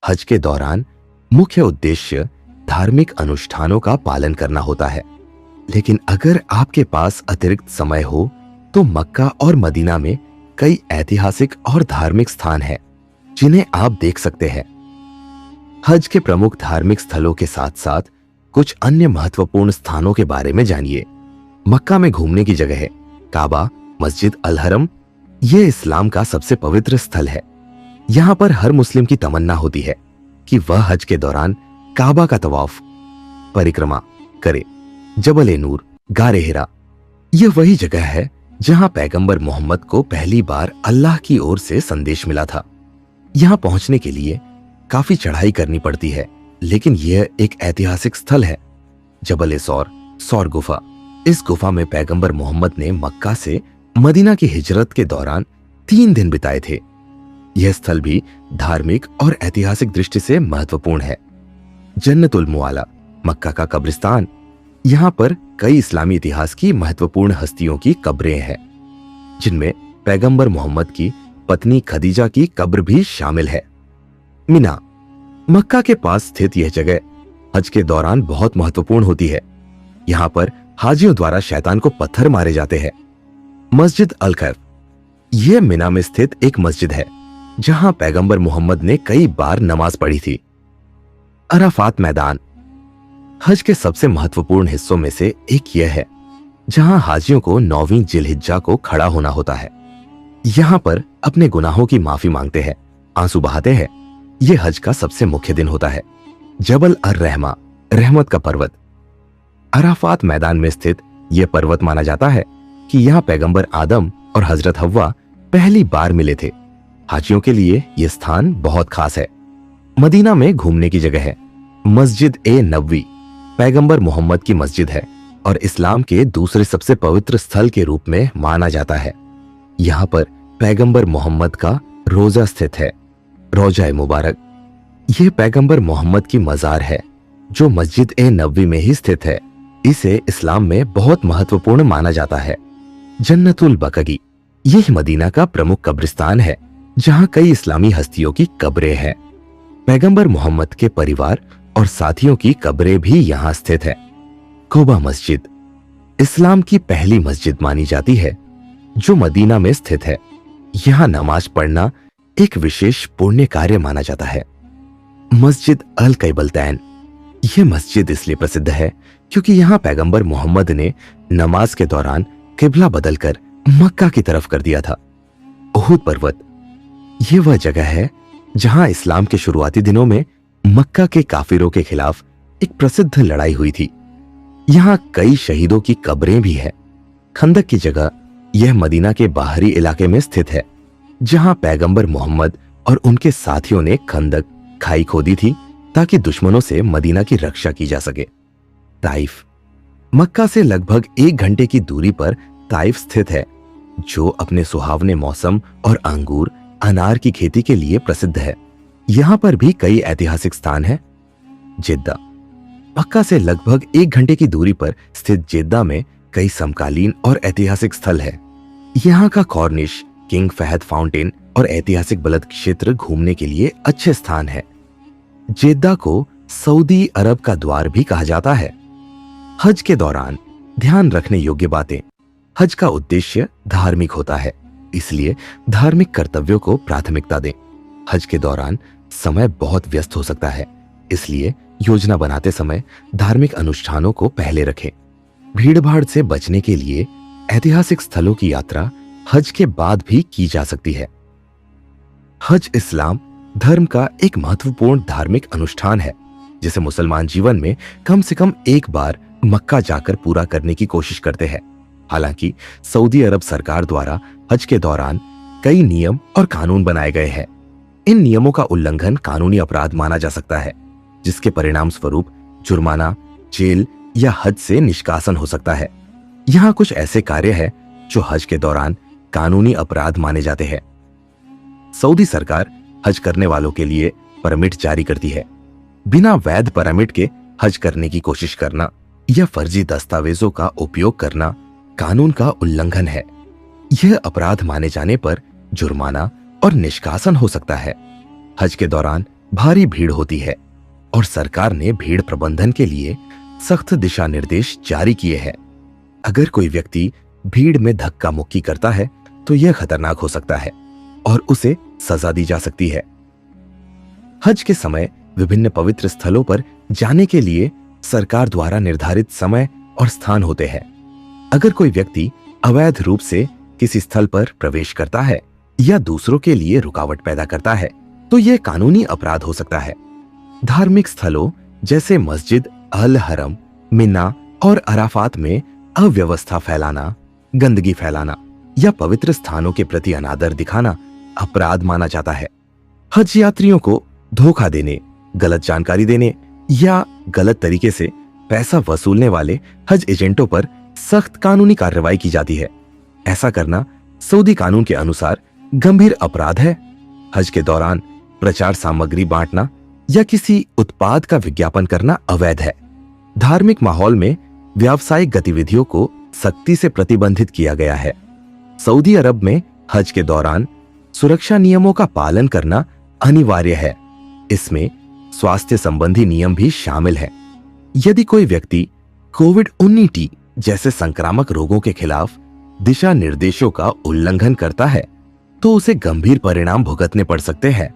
हज के दौरान मुख्य उद्देश्य धार्मिक अनुष्ठानों का पालन करना होता है, लेकिन अगर आपके पास अतिरिक्त समय हो तो मक्का और मदीना में कई ऐतिहासिक और धार्मिक स्थान हैं जिन्हें आप देख सकते हैं। हज के प्रमुख धार्मिक स्थलों के साथ साथ कुछ अन्य महत्वपूर्ण स्थानों के बारे में जानिए। मक्का में घूमने की जगह है काबा, मस्जिद अल हरम। यह इस्लाम का सबसे पवित्र स्थल है। यहाँ पर हर मुस्लिम की तमन्ना होती है कि वह हज के दौरान काबा का तवाफ परिक्रमा करे। जबल ए नूर, गारे हिरा, यह वही जगह है जहां पैगंबर मोहम्मद को पहली बार अल्लाह की ओर से संदेश मिला था। यहां पहुंचने के लिए काफी चढ़ाई करनी पड़ती है, लेकिन यह एक ऐतिहासिक स्थल है। जबल ए सौर, सौर गुफा, इस गुफा में पैगंबर मोहम्मद ने मक्का से मदीना की हिजरत के दौरान 3 दिन बिताए थे। यह स्थल भी धार्मिक और ऐतिहासिक दृष्टि से महत्वपूर्ण है। जन्नतुल मुआला, मक्का का कब्रिस्तान, यहाँ पर कई इस्लामी इतिहास की महत्वपूर्ण हस्तियों की कब्रें हैं, जिनमें पैगंबर मोहम्मद की पत्नी खदीजा की कब्र भी शामिल है। मिना, मक्का के पास स्थित यह जगह हज के दौरान बहुत महत्वपूर्ण होती है। यहाँ पर हाजियों द्वारा शैतान को पत्थर मारे जाते हैं। मस्जिद अल खैफ, यह मिना में स्थित एक मस्जिद है जहां पैगंबर मोहम्मद ने कई बार नमाज पढ़ी थी। अराफात मैदान, हज के सबसे महत्वपूर्ण हिस्सों में से एक यह है जहां हाजियों को 9वीं जिलहिज्जा को खड़ा होना होता है। यहाँ पर अपने गुनाहों की माफी मांगते हैं, आंसू बहाते हैं। यह हज का सबसे मुख्य दिन होता है। जबल अर रहमा, रहमत का पर्वत, अराफात मैदान में स्थित यह पर्वत माना जाता है कि यहाँ पैगंबर आदम और हजरत हव्वा पहली बार मिले थे। हाजियों के लिए यह स्थान बहुत खास है। मदीना में घूमने की जगह है। मस्जिद ए नबवी पैगंबर मोहम्मद की मस्जिद है और इस्लाम के दूसरे सबसे पवित्र स्थल के रूप में माना जाता है। यहाँ पर पैगंबर मोहम्मद का रोजा स्थित है। रोजा ए मुबारक, यह पैगंबर मोहम्मद की मजार है जो मस्जिद ए नबवी में ही स्थित है। इसे इस्लाम में बहुत महत्वपूर्ण माना जाता है। जन्नतुल बकगी, यह मदीना का प्रमुख कब्रिस्तान है जहां कई इस्लामी हस्तियों की कब्रें हैं। पैगंबर मोहम्मद के परिवार और साथियों की कब्रें भी यहां स्थित है। कुबा मस्जिद, इस्लाम की पहली मस्जिद मानी जाती है जो मदीना में स्थित है। यहां नमाज पढ़ना एक विशेष पुण्य कार्य माना जाता है। मस्जिद अल कैबलतैन, यह मस्जिद इसलिए प्रसिद्ध है क्योंकि यहां पैगंबर मोहम्मद ने नमाज के दौरान किबला बदलकर मक्का की तरफ कर दिया था। उहुद पर्वत, यह वह जगह है जहां इस्लाम के शुरुआती दिनों में मक्का के काफिरों के खिलाफ एक प्रसिद्ध लड़ाई हुई थी। यहां कई शहीदों की कब्रें भी है। खंदक की जगह यह मदीना के बाहरी इलाके में स्थित है जहां पैगंबर मोहम्मद और उनके साथियों ने खंदक खाई खोदी थी ताकि दुश्मनों से मदीना की रक्षा की जा सके। ताइफ, मक्का से लगभग 1 घंटे की दूरी पर ताइफ स्थित है जो अपने सुहावने मौसम और अंगूर अनार की खेती के लिए प्रसिद्ध है। यहाँ पर भी कई ऐतिहासिक स्थान हैं। जेद्दा, मक्का से लगभग 1 घंटे की दूरी पर स्थित जेद्दा में कई समकालीन और ऐतिहासिक स्थल है। यहाँ का कॉर्निश, किंग फहद फाउंटेन और ऐतिहासिक बलद क्षेत्र घूमने के लिए अच्छे स्थान है। जेद्दा को सऊदी अरब का द्वार भी कहा जाता है। हज के दौरान ध्यान रखने योग्य बातें। हज का उद्देश्य धार्मिक होता है, इसलिए धार्मिक कर्तव्यों को प्राथमिकता दें। हज के दौरान समय बहुत व्यस्त हो सकता है, इसलिए योजना बनाते समय धार्मिक अनुष्ठानों को पहले रखें। भीड़भाड़ से बचने के लिए ऐतिहासिक स्थलों की यात्रा हज के बाद भी की जा सकती है। हज इस्लाम धर्म का एक महत्वपूर्ण धार्मिक अनुष्ठान है जिसे मुसलमान जीवन में कम से कम एक बार मक्का जाकर पूरा करने की कोशिश करते हैं। हालांकि सऊदी अरब सरकार द्वारा हज के दौरान कई नियम और कानून बनाए गए हैं। इन नियमों का उल्लंघन कानूनी अपराध माना जा सकता है, जिसके परिणाम स्वरूप जुर्माना, जेल या हज से निष्कासन हो सकता है। यहाँ कुछ ऐसे कार्य हैं जो हज के दौरान कानूनी अपराध माने जाते हैं। सऊदी सरकार हज करने वालों के लिए परमिट जारी करती है। बिना वैध परमिट के हज करने की कोशिश करना या फर्जी दस्तावेजों का उपयोग करना कानून का उल्लंघन है। यह अपराध माने जाने पर जुर्माना और निष्कासन हो सकता है। हज के दौरान भारी भीड़ होती है और सरकार ने भीड़ प्रबंधन के लिए सख्त दिशा निर्देश जारी किए हैं। अगर कोई व्यक्ति भीड़ में धक्का मुक्की करता है तो यह खतरनाक हो सकता है और उसे सजा दी जा सकती है। हज के समय विभिन्न पवित्र स्थलों पर जाने के लिए सरकार द्वारा निर्धारित समय और स्थान होते हैं। अगर कोई व्यक्ति अवैध रूप से किसी स्थल पर प्रवेश करता है या दूसरों के लिए रुकावट पैदा करता है तो यह कानूनी अपराध हो सकता है। धार्मिक स्थलों जैसे मस्जिद अल हरम, मिना और अराफात में अव्यवस्था फैलाना, गंदगी फैलाना या पवित्र स्थानों के प्रति अनादर दिखाना अपराध माना जाता है। हज यात्रियों को धोखा देने, गलत जानकारी देने या गलत तरीके से पैसा वसूलने वाले हज एजेंटों पर सख्त कानूनी कार्रवाई की जाती है। ऐसा करना सऊदी कानून के अनुसार गंभीर अपराध है। हज के दौरान प्रचार सामग्री बांटना या किसी उत्पाद का विज्ञापन करना अवैध है। धार्मिक माहौल में व्यावसायिक गतिविधियों को सख्ती से प्रतिबंधित किया गया है। सऊदी अरब में हज के दौरान सुरक्षा नियमों का पालन करना अनिवार्य है। इसमें स्वास्थ्य संबंधी नियम भी शामिल हैं। यदि कोई व्यक्ति कोविड-19 जैसे संक्रामक रोगों के खिलाफ दिशा निर्देशों का उल्लंघन करता है तो उसे गंभीर परिणाम भुगतने पड़ सकते हैं।